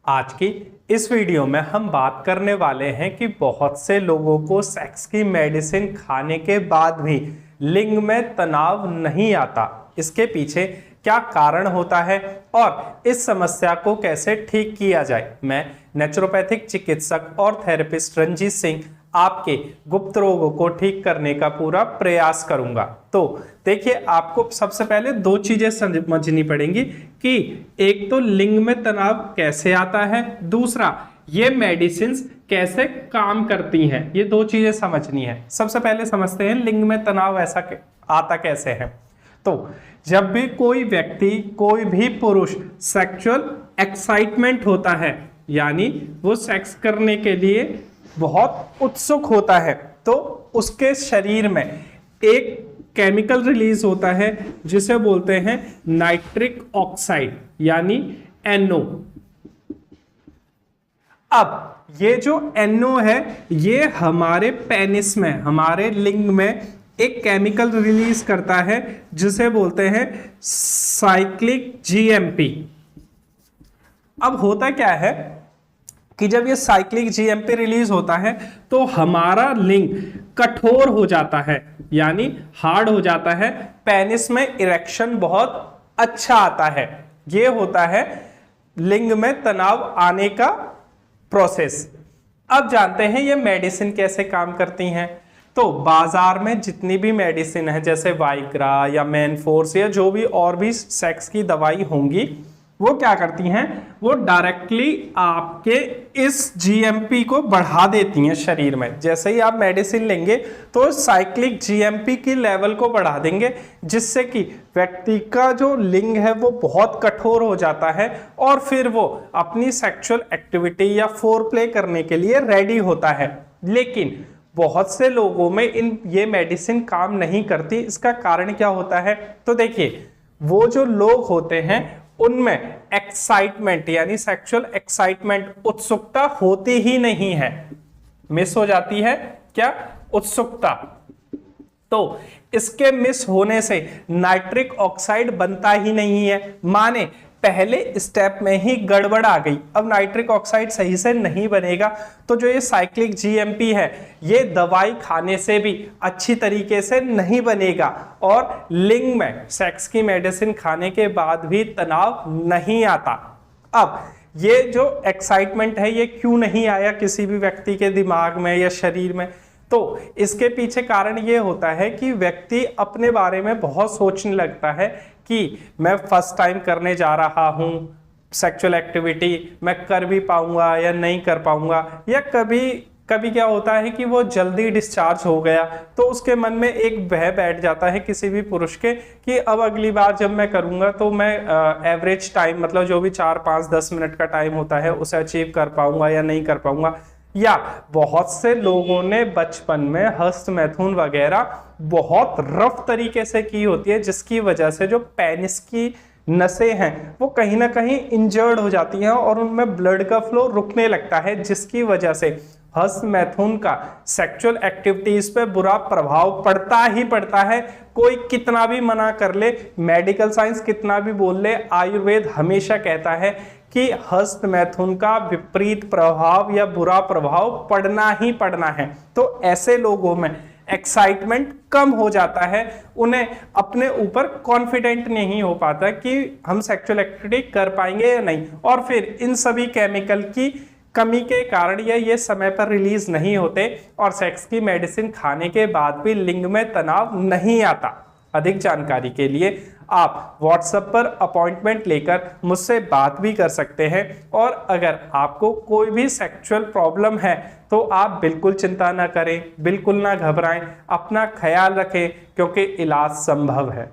आज की इस वीडियो में हम बात करने वाले हैं कि बहुत से लोगों को सेक्स की मेडिसिन खाने के बाद भी लिंग में तनाव नहीं आता। इसके पीछे क्या कारण होता है और इस समस्या को कैसे ठीक किया जाए। मैं नेचुरोपैथिक चिकित्सक और थेरेपिस्ट रंजीत सिंह आपके गुप्त रोगों को ठीक करने का पूरा प्रयास करूंगा। तो देखिए, आपको सबसे पहले दो चीजें समझनी पड़ेंगी कि एक तो लिंग में तनाव कैसे आता है, दूसरा ये मेडिसिन कैसे काम करती हैं। ये दो चीजें समझनी है। सबसे पहले समझते हैं लिंग में तनाव ऐसा आता कैसे है। तो जब भी कोई व्यक्ति, कोई भी पुरुष सेक्सुअल एक्साइटमेंट होता है, यानी वो सेक्स करने के लिए बहुत उत्सुक होता है, तो उसके शरीर में एक केमिकल रिलीज होता है जिसे बोलते हैं नाइट्रिक ऑक्साइड यानी NO। अब ये जो NO है, ये हमारे पेनिस में, हमारे लिंग में एक केमिकल रिलीज करता है जिसे बोलते हैं साइक्लिक GMP। अब होता क्या है कि जब ये साइक्लिक GMP रिलीज होता है तो हमारा लिंग कठोर हो जाता है, यानी हार्ड हो जाता है। पेनिस में इरेक्शन बहुत अच्छा आता है। ये होता है लिंग में तनाव आने का प्रोसेस। अब जानते हैं ये मेडिसिन कैसे काम करती हैं। तो बाजार में जितनी भी मेडिसिन है, जैसे वाइग्रा या मैनफोर्स या जो भी और भी सेक्स की दवाई होंगी, वो क्या करती हैं, वो डायरेक्टली आपके इस GMP को बढ़ा देती हैं शरीर में। जैसे ही आप मेडिसिन लेंगे तो साइक्लिक GMP की लेवल को बढ़ा देंगे, जिससे कि व्यक्ति का जो लिंग है वो बहुत कठोर हो जाता है और फिर वो अपनी सेक्सुअल एक्टिविटी या फोरप्ले करने के लिए रेडी होता है। लेकिन बहुत से लोगों में ये मेडिसिन काम नहीं करती। इसका कारण क्या होता है? तो देखिए, वो जो लोग होते हैं उनमें एक्साइटमेंट यानी सेक्सुअल एक्साइटमेंट, उत्सुकता होती ही नहीं है। मिस हो जाती है क्या? उत्सुकता। तो इसके मिस होने से नाइट्रिक ऑक्साइड बनता ही नहीं है। माने पहले स्टेप में ही गड़बड़ आ गई, अब नाइट्रिक ऑक्साइड सही से नहीं बनेगा। तो जो ये साइक्लिक GMP है, ये दवाई खाने से भी अच्छी तरीके से नहीं बनेगा और लिंग में सेक्स की मेडिसिन खाने के बाद भी तनाव नहीं आता। अब ये जो एक्साइटमेंट है, ये क्यों नहीं आया किसी भी व्यक्ति के दिमाग में या शरीर में? तो इसके पीछे कारण ये होता है कि व्यक्ति अपने बारे में बहुत सोचने लगता है कि मैं फर्स्ट टाइम करने जा रहा हूं सेक्सुअल एक्टिविटी, मैं कर भी पाऊंगा या नहीं कर पाऊंगा। या कभी कभी क्या होता है कि वो जल्दी डिस्चार्ज हो गया तो उसके मन में एक भय बैठ जाता है किसी भी पुरुष के कि अब अगली बार जब मैं करूंगा तो मैं एवरेज टाइम, मतलब जो भी 4, 5, 10 मिनट का टाइम होता है, उसे अचीव कर पाऊंगा या नहीं कर पाऊंगा। या बहुत से लोगों ने बचपन में हस्त मैथुन वगैरह बहुत रफ तरीके से की होती है, जिसकी वजह से जो पेनिस की नसें हैं वो कहीं ना कहीं इंजर्ड हो जाती हैं और उनमें ब्लड का फ्लो रुकने लगता है, जिसकी वजह से हस्त मैथुन का सेक्सुअल एक्टिविटीज पे बुरा प्रभाव पड़ता ही पड़ता है। कोई कितना भी मना कर ले, मेडिकल साइंस कितना भी बोल ले, आयुर्वेद हमेशा कहता है कि हस्त मैथुन का विपरीत प्रभाव या बुरा प्रभाव पड़ना ही पड़ना है। तो ऐसे लोगों में एक्साइटमेंट कम हो जाता है, उन्हें अपने ऊपर कॉन्फिडेंट नहीं हो पाता कि हम सेक्सुअल एक्टिविटी कर पाएंगे या नहीं। और फिर इन सभी केमिकल की कमी के कारण या ये समय पर रिलीज नहीं होते और सेक्स की मेडिसिन खाने के बाद भी लिंग में तनाव नहीं आता। अधिक जानकारी के लिए आप WhatsApp पर अपॉइंटमेंट लेकर मुझसे बात भी कर सकते हैं। और अगर आपको कोई भी सेक्सुअल प्रॉब्लम है तो आप बिल्कुल चिंता ना करें, बिल्कुल ना घबराएं, अपना ख्याल रखें, क्योंकि इलाज संभव है।